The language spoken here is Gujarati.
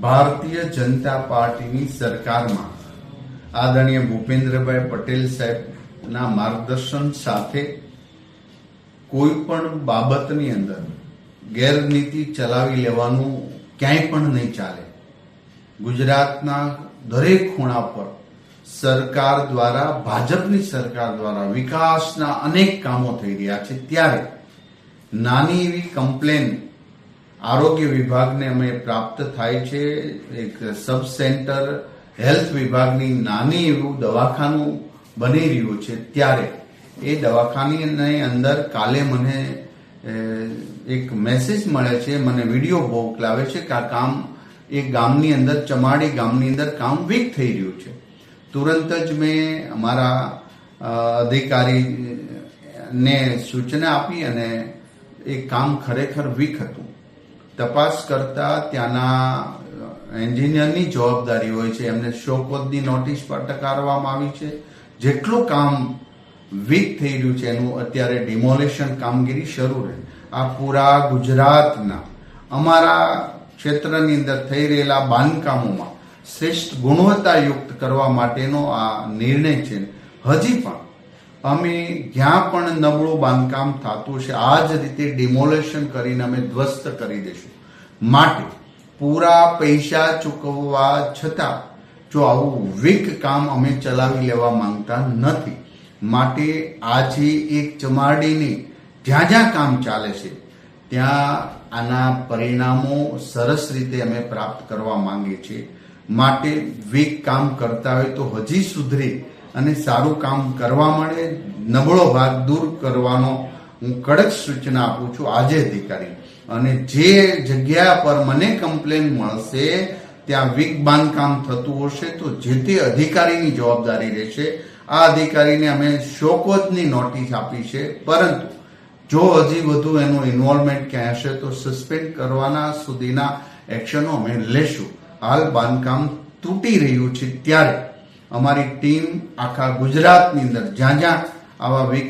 ભારતીય જનતા પાર્ટીની સરકારમાં આદરણીય ભૂપેન્દ્રભાઈ પટેલ સાહેબના માર્ગદર્શન સાથે કોઈ પણ બાબતની અંદર ગેરનીતિ ચલાવી લેવાનું ક્યાંય પણ નહીં ચાલે. ગુજરાતના દરેક ખૂણા પર સરકાર દ્વારા, ભાજપની સરકાર દ્વારા વિકાસના અનેક કામો થઈ રહ્યા છે. ત્યારે નાની એવી કમ્પ્લેન આરોગ્ય વિભાગને અમે પ્રાપ્ત થાય છે. એક સબ સેન્ટર હેલ્થ વિભાગની નાની એવું દવાખાનું બની રહ્યું છે. ત્યારે એ દવાખાની અંદર કાલે મને એક મેસેજ મળે છે, મને વિડીયો મોકલાવે છે કે આ કામ એ ગામની અંદર, ચમાડી ગામની અંદર કામ વીક થઈ રહ્યું છે. તુરંત જ મેં અમારા અધિકારીને સૂચના આપી અને એ કામ ખરેખર વીક હતું. તપાસ કરતા ત્યાંના એન્જિનિયરની જવાબદારી હોય છે, એમને શોકોદની નોટિસ ફટકારવામાં આવી છે. જેટલું કામ વીક થઈ રહ્યું છે એનું અત્યારે ડિમોલેશન કામગીરી શરૂ રહે. આ પૂરા ગુજરાતના અમારા ક્ષેત્રની અંદર થઈ રહેલા બાંધકામોમાં શ્રેષ્ઠ ગુણવત્તાયુક્ત કરવા માટેનો આ નિર્ણય છે. હજી પણ અમે જ્યાં પણ નબળું બાંધકામ થતું છે આ જ રીતે ડિમોલેશન કરીને અમે ધ્વસ્ત કરી દઈશું. માટે પૂરા પૈસા ચૂકવવા છતાં જો આવું વીક કામ અમે ચલાવી લેવા માંગતા નથી. માટે આજે એક ચમાડીની જ્યાં જ્યાં કામ ચાલે છે ત્યાં આના પરિણામો સરસ રીતે અમે પ્રાપ્ત કરવા માંગીએ છીએ. માટે વીક કામ કરતા હોય તો હજી સુધરી અને સારું કામ કરવા મળે, નબળો ભાગ દૂર કરવાનો હું કડક સૂચના આપું છું આજે અધિકારી. અને જે જગ્યા પર મને કમ્પ્લેન મળશે ત્યાં વીક બાંધકામ થતું હશે તો જે તે અધિકારીની જવાબદારી રહેશે. આ અધિકારીને અમે શોકોદની નોટિસ આપી છે, પરંતુ જો હજી વધુ એનું ઇન્વોલ્વમેન્ટ ક્યાં હશે તો સસ્પેન્ડ કરવાના સુધીના એક્શનો અમે લેશું. હાલ બાંધકામ તૂટી રહ્યું છે ત્યારે અમારી ટીમ આખા ગુજરાતની અંદર જ્યાં જ્યાં આવા વીક